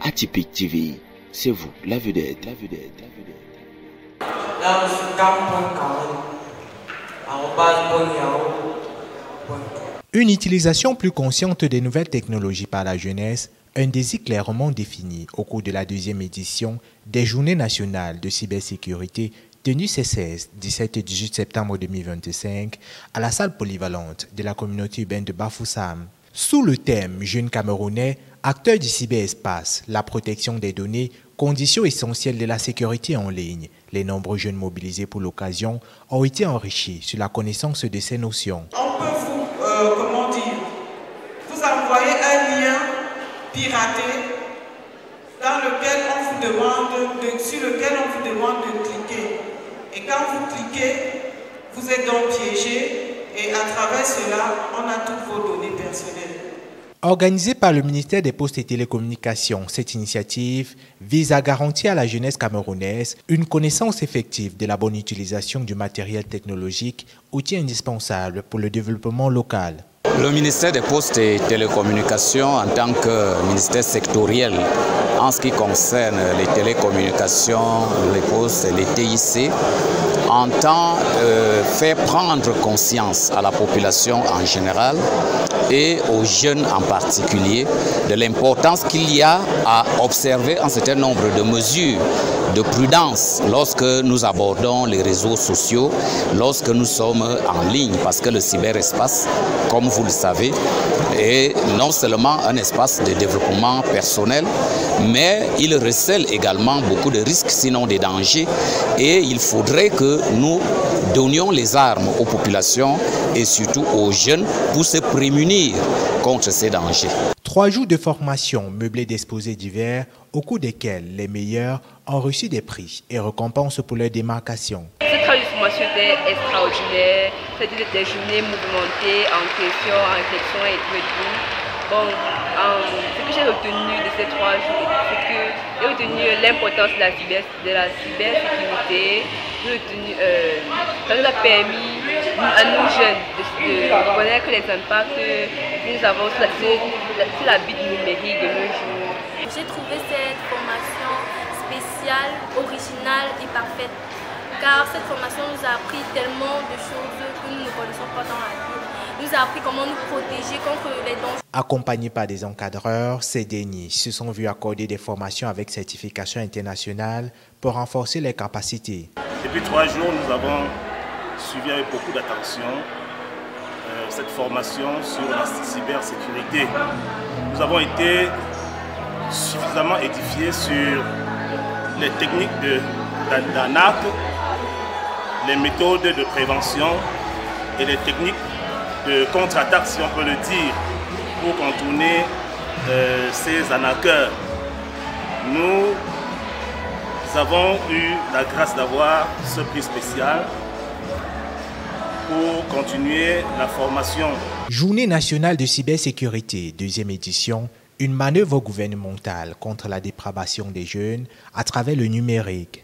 Atypique TV, c'est vous, la vedette, la vedette, la vedette. Une utilisation plus consciente des nouvelles technologies par la jeunesse, un désir clairement défini au cours de la deuxième édition des Journées nationales de cybersécurité tenues ces 16, 17 et 18 septembre 2025 à la salle polyvalente de la communauté urbaine de Bafoussam. Sous le thème « Jeunes Camerounais, acteurs du cyberespace, la protection des données, conditions essentielles de la sécurité en ligne », les nombreux jeunes mobilisés pour l'occasion ont été enrichis sur la connaissance de ces notions. On peut vous envoyer un lien piraté sur lequel on vous demande de cliquer. Et quand vous cliquez, vous êtes donc piégé et à travers cela, on a toutes vos données personnelles. Organisée par le ministère des Postes et Télécommunications, cette initiative vise à garantir à la jeunesse camerounaise une connaissance effective de la bonne utilisation du matériel technologique, outil indispensable pour le développement local. Le ministère des Postes et Télécommunications, en tant que ministère sectoriel, en ce qui concerne les télécommunications, les postes et les TIC, entend faire prendre conscience à la population en général et aux jeunes en particulier de l'importance qu'il y a à observer un certain nombre de mesures de prudence lorsque nous abordons les réseaux sociaux, lorsque nous sommes en ligne, parce que le cyberespace, comme vous le savez, est non seulement un espace de développement personnel, mais il recèle également beaucoup de risques, sinon des dangers, et il faudrait que nous donnions les armes aux populations et surtout aux jeunes pour se prémunir contre ces dangers. 3 jours de formation meublés d'exposés divers au cours desquels les meilleurs ont reçu des prix et récompenses pour leur démarcation. Cette formation était extraordinaire, c'était des journées mouvementées en questions, en réflexion et tout. Bon, ce que j'ai retenu de ces 3 jours, c'est que j'ai retenu l'importance de la cybersécurité. Ça nous a permis à nous jeunes de connaître les impacts que nous avons sur la vie numérique de nos jours. J'ai trouvé cette formation spéciale, originale et parfaite, car cette formation nous a appris tellement de choses que nous ne connaissons pas dans la vie. Nous a appris comment nous protéger contre les dangers. Accompagnés par des encadreurs, ces derniers se sont vus accorder des formations avec certification internationale pour renforcer leurs capacités. Depuis 3 jours, nous avons suivi avec beaucoup d'attention cette formation sur la cybersécurité. Nous avons été suffisamment édifiés sur les techniques d'arnaque, les méthodes de prévention et les techniques de contre-attaque, si on peut le dire, pour contourner ces arnaqueurs. Nous avons eu la grâce d'avoir ce prix spécial pour continuer la formation. Journée nationale de cybersécurité, 2e édition, une manœuvre gouvernementale contre la dépravation des jeunes à travers le numérique.